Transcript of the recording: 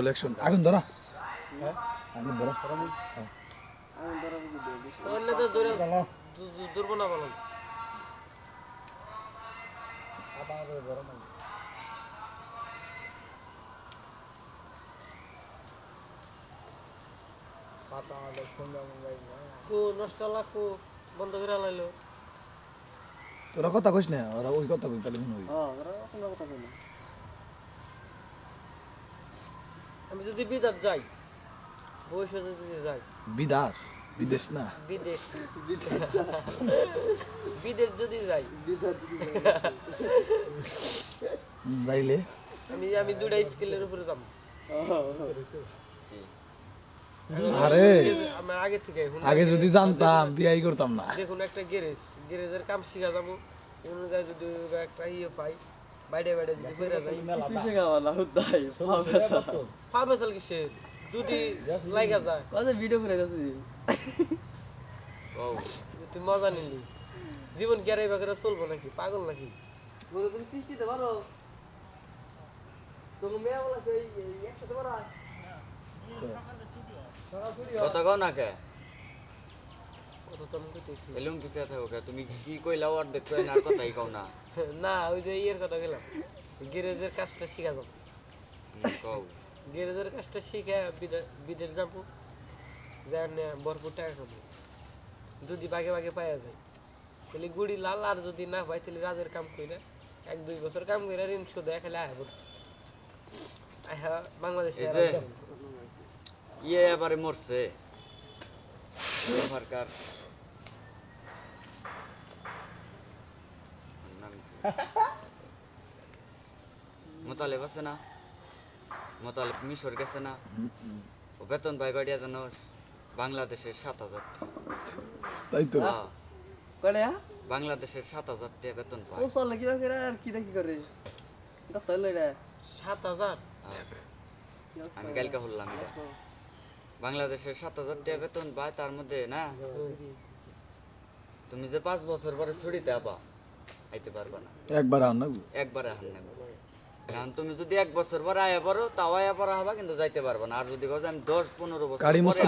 election আগুন ধরা আগুন ধরা অন্য তো দূরে দূরব না বলো কো নষ্টলা কো বন্ধ করে লাইলো তোরা কথা কইস না ওরা ওই কথা কই তাহলে মনে হই ওরা কোনো কথা কই না আমি যদি বিদেশ যাই ভবিষ্যতে যদি যাই বিদেশ বিদেশ না বিদেশ বিদেশ যদি যাই যাইলে আমি দুটা স্কিলের উপরে যাব আরে আমার আগে থেকে আগে যদি জানতাম বিয়াই করতাম না যে কোনো একটা গ্যারেজের কাম শিখা যাবো অনুযায়ী যদি একটা ইয়ে পাই বাইরে বাইরে যদি বেরা যাই কিছু শেখাবো না হুদাই ফাবেসাল কিসের যদি লাগা যায় ওদের ভিডিও করে যাচ্ছি তুই মজা নিলি জীবন কি আর এইভাবে চলবো নাকি পাগল নাকি বলে তুমি কিস্তিতে পারো তুমি মেয়ে বলা একসাথে পারা কথা কও না কে কত তো আমি কইতেছি এলুম কিসে থাকো কে তুমি কি কইলা আর দেখছো না কথাই কও না না ওই যে ইয়ের কথা গেলাম গ্যারেজের কাজটা শিখা যাবো কও গ্যারেজের কাজটা শিখে বিদেশ যাবো জানে ভরপুর টাকা খাবো যদি বাগে বাগে পাওয়া যায় তাহলে গুড়ি লাল আর যদি না পাই তাহলে রাজের কাম কইরা 1-2 বছর কাম কইরা ঋণ শোধ খালি আয় পড়তো আহা বাংলাদেশে ইয়ে এবারে মরছে সরকার মোতালেব আছে না মোতালেব মিশর গেছে না ও বেতন পাই কয়টা জানো বাংলাদেশের 7,000 তাই তো করে বাংলাদেশের 7,000 টাকা বেতন পায় ও চলে কি করে আর কি দেখি করে কত লইরা 7,000 আমি কালকে হলাম এটা বাংলাদেশের 7,000 টাকা বেতন পায় তার মধ্যে না তুমি যে 5 বছর পরে ছুটিতে আবা আইতে পারবা না একবার আন না একবারে হান নেব কারণ তুমি যদি 1 বছর পরে আয়া পারো তাও আয়া পারা হবা কিন্তু যাইতে পারবা না আর যদি কও যে আমি 10-15 বছর গাড়ি পরে মস্ত